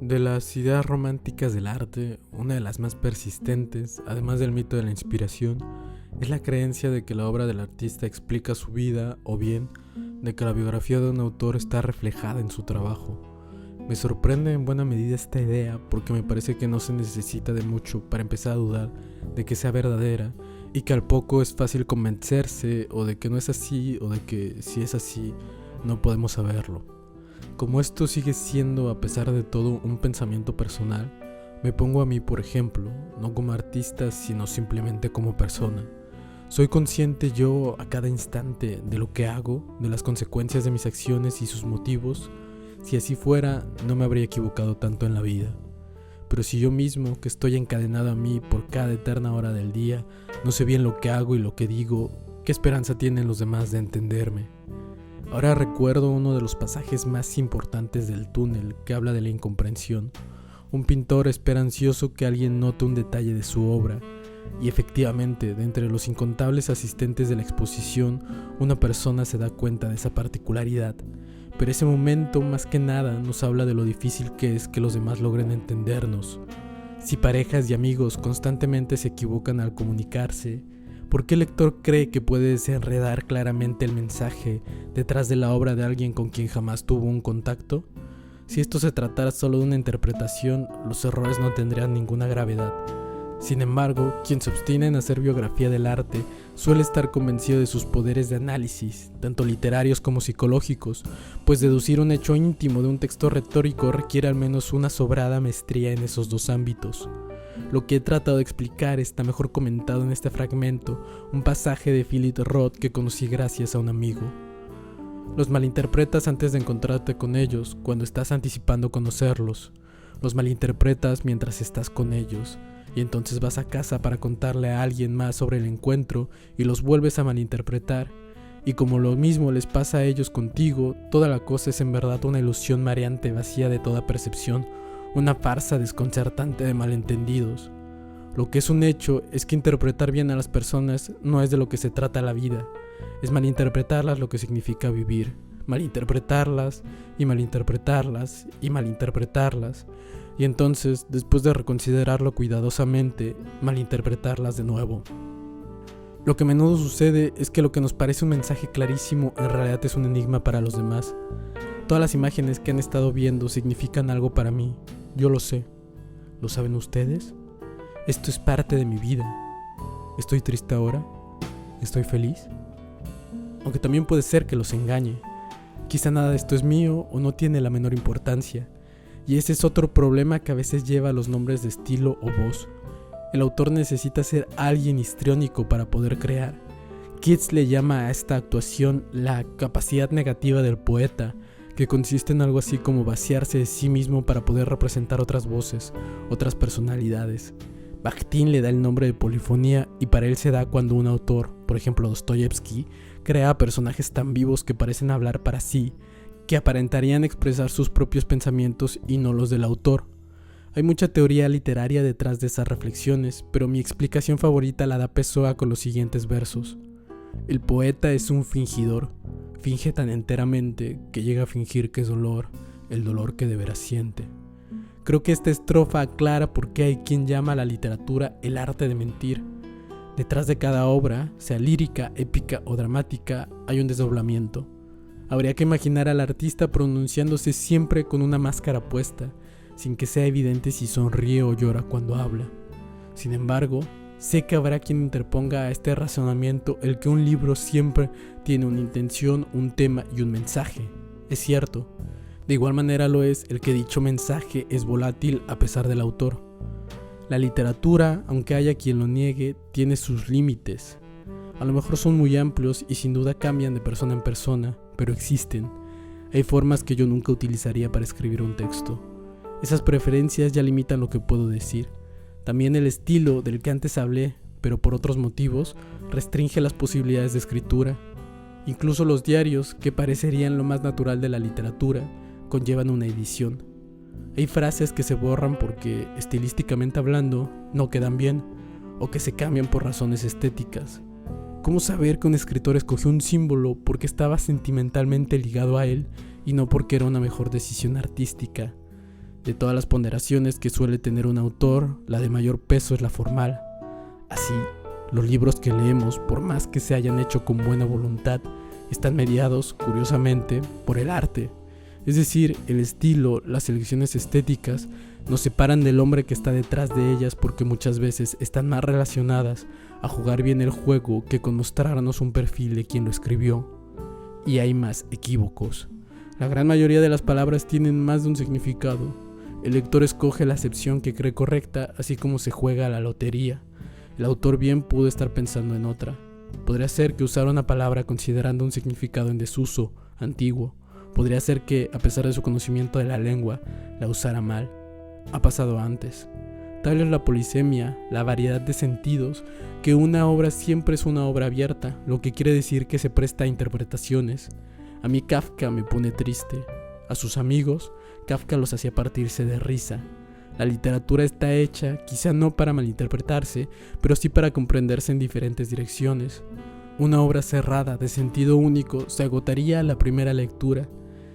De las ideas románticas del arte, una de las más persistentes, además del mito de la inspiración, es la creencia de que la obra del artista explica su vida o bien de que la biografía de un autor está reflejada en su trabajo. Me sorprende en buena medida esta idea porque me parece que no se necesita de mucho para empezar a dudar de que sea verdadera y que al poco es fácil convencerse o de que no es así o de que si es así no podemos saberlo. Como esto sigue siendo a pesar de todo un pensamiento personal, me pongo a mí por ejemplo, no como artista sino simplemente como persona. Soy consciente yo a cada instante de lo que hago, de las consecuencias de mis acciones y sus motivos. Si así fuera, no me habría equivocado tanto en la vida. Pero si yo mismo, que estoy encadenado a mí por cada eterna hora del día, no sé bien lo que hago y lo que digo, ¿qué esperanza tienen los demás de entenderme? Ahora recuerdo uno de los pasajes más importantes del túnel que habla de la incomprensión. Un pintor espera ansioso que alguien note un detalle de su obra, y efectivamente, de entre los incontables asistentes de la exposición, una persona se da cuenta de esa particularidad. Pero ese momento, más que nada, nos habla de lo difícil que es que los demás logren entendernos. Si parejas y amigos constantemente se equivocan al comunicarse, ¿por qué el lector cree que puede desenredar claramente el mensaje detrás de la obra de alguien con quien jamás tuvo un contacto? Si esto se tratara solo de una interpretación, los errores no tendrían ninguna gravedad. Sin embargo, quien se obstina en hacer biografía del arte suele estar convencido de sus poderes de análisis, tanto literarios como psicológicos, pues deducir un hecho íntimo de un texto retórico requiere al menos una sobrada maestría en esos dos ámbitos. Lo que he tratado de explicar está mejor comentado en este fragmento, un pasaje de Philip Roth que conocí gracias a un amigo. Los malinterpretas antes de encontrarte con ellos, cuando estás anticipando conocerlos. Los malinterpretas mientras estás con ellos, y entonces vas a casa para contarle a alguien más sobre el encuentro y los vuelves a malinterpretar. Y como lo mismo les pasa a ellos contigo, toda la cosa es en verdad una ilusión mareante vacía de toda percepción, una farsa desconcertante de malentendidos. Lo que es un hecho es que interpretar bien a las personas no es de lo que se trata la vida, es malinterpretarlas lo que significa vivir, malinterpretarlas y malinterpretarlas y malinterpretarlas, y entonces, después de reconsiderarlo cuidadosamente, malinterpretarlas de nuevo. Lo que a menudo sucede es que lo que nos parece un mensaje clarísimo en realidad es un enigma para los demás. Todas las imágenes que han estado viendo significan algo para mí. Yo lo sé. ¿Lo saben ustedes? Esto es parte de mi vida. ¿Estoy triste ahora? ¿Estoy feliz? Aunque también puede ser que los engañe. Quizá nada de esto es mío o no tiene la menor importancia. Y ese es otro problema que a veces lleva a los nombres de estilo o voz. El autor necesita ser alguien histriónico para poder crear. Keats le llama a esta actuación la capacidad negativa del poeta, que consiste en algo así como vaciarse de sí mismo para poder representar otras voces, otras personalidades. Bakhtin le da el nombre de polifonía y para él se da cuando un autor, por ejemplo Dostoyevsky, crea personajes tan vivos que parecen hablar para sí, que aparentarían expresar sus propios pensamientos y no los del autor. Hay mucha teoría literaria detrás de esas reflexiones, pero mi explicación favorita la da Pessoa con los siguientes versos. El poeta es un fingidor, finge tan enteramente que llega a fingir que es dolor, el dolor que de veras siente. Creo que esta estrofa aclara por qué hay quien llama a la literatura el arte de mentir. Detrás de cada obra, sea lírica, épica o dramática, hay un desdoblamiento. Habría que imaginar al artista pronunciándose siempre con una máscara puesta, sin que sea evidente si sonríe o llora cuando habla. Sin embargo, sé que habrá quien interponga a este razonamiento el que un libro siempre tiene una intención, un tema y un mensaje. Es cierto. De igual manera lo es el que dicho mensaje es volátil a pesar del autor. La literatura, aunque haya quien lo niegue, tiene sus límites. A lo mejor son muy amplios y sin duda cambian de persona en persona, pero existen. Hay formas que yo nunca utilizaría para escribir un texto. Esas preferencias ya limitan lo que puedo decir. También el estilo del que antes hablé, pero por otros motivos, restringe las posibilidades de escritura. Incluso los diarios, que parecerían lo más natural de la literatura, conllevan una edición. Hay frases que se borran porque, estilísticamente hablando, no quedan bien, o que se cambian por razones estéticas. ¿Cómo saber que un escritor escogió un símbolo porque estaba sentimentalmente ligado a él y no porque era una mejor decisión artística? De todas las ponderaciones que suele tener un autor, la de mayor peso es la formal. Así, los libros que leemos, por más que se hayan hecho con buena voluntad, están mediados, curiosamente, por el arte. Es decir, el estilo, las elecciones estéticas, nos separan del hombre que está detrás de ellas porque muchas veces están más relacionadas a jugar bien el juego que con mostrarnos un perfil de quien lo escribió. Y hay más equívocos. La gran mayoría de las palabras tienen más de un significado. El lector escoge la acepción que cree correcta, así como se juega a la lotería. El autor bien pudo estar pensando en otra. Podría ser que usara una palabra considerando un significado en desuso, antiguo. Podría ser que, a pesar de su conocimiento de la lengua, la usara mal. Ha pasado antes. Tal es la polisemia, la variedad de sentidos, que una obra siempre es una obra abierta, lo que quiere decir que se presta a interpretaciones. A mí Kafka me pone triste. A sus amigos, Kafka los hacía partirse de risa. La literatura está hecha, quizá no para malinterpretarse, pero sí para comprenderse en diferentes direcciones. Una obra cerrada, de sentido único, se agotaría a la primera lectura.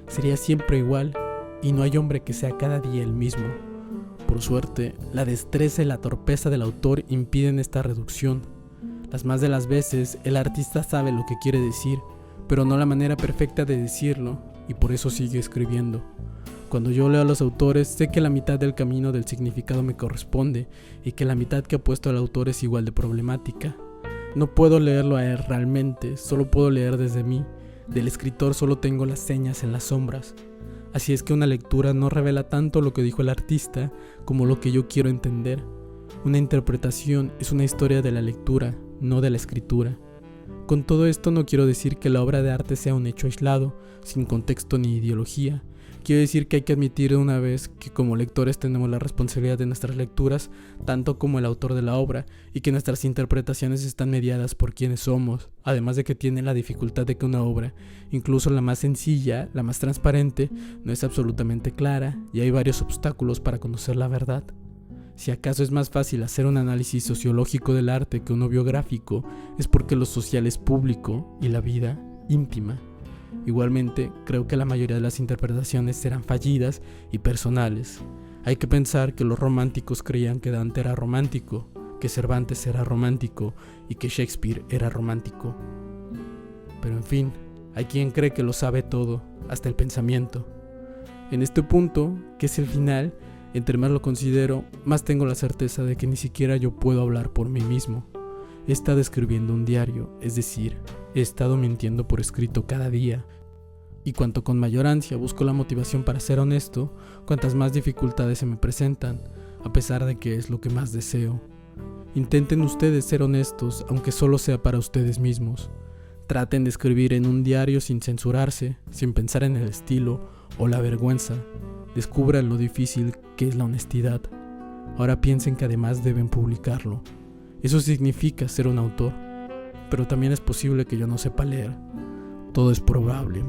Sería siempre igual, y no hay hombre que sea cada día el mismo. Por suerte, la destreza y la torpeza del autor impiden esta reducción. Las más de las veces, el artista sabe lo que quiere decir, pero no la manera perfecta de decirlo, y por eso sigue escribiendo. Cuando yo leo a los autores, sé que la mitad del camino del significado me corresponde, y que la mitad que ha puesto el autor es igual de problemática. No puedo leerlo a él realmente, solo puedo leer desde mí. Del escritor solo tengo las señas en las sombras. Así es que una lectura no revela tanto lo que dijo el artista como lo que yo quiero entender. Una interpretación es una historia de la lectura, no de la escritura. Con todo esto no quiero decir que la obra de arte sea un hecho aislado, sin contexto ni ideología. Quiero decir que hay que admitir de una vez que como lectores tenemos la responsabilidad de nuestras lecturas, tanto como el autor de la obra, y que nuestras interpretaciones están mediadas por quienes somos, además de que tiene la dificultad de que una obra, incluso la más sencilla, la más transparente, no es absolutamente clara, y hay varios obstáculos para conocer la verdad. Si acaso es más fácil hacer un análisis sociológico del arte que uno biográfico, es porque lo social es público y la vida íntima. Igualmente, creo que la mayoría de las interpretaciones serán fallidas y personales. Hay que pensar que los románticos creían que Dante era romántico, que Cervantes era romántico y que Shakespeare era romántico. Pero en fin, hay quien cree que lo sabe todo, hasta el pensamiento. En este punto, que es el final, entre más lo considero, más tengo la certeza de que ni siquiera yo puedo hablar por mí mismo. He estado escribiendo un diario, es decir, he estado mintiendo por escrito cada día. Y cuanto con mayor ansia busco la motivación para ser honesto, cuantas más dificultades se me presentan, a pesar de que es lo que más deseo. Intenten ustedes ser honestos, aunque solo sea para ustedes mismos. Traten de escribir en un diario sin censurarse, sin pensar en el estilo o la vergüenza. Descubran lo difícil que es la honestidad. Ahora piensen que además deben publicarlo. Eso significa ser un autor, pero también es posible que yo no sepa leer. Todo es probable.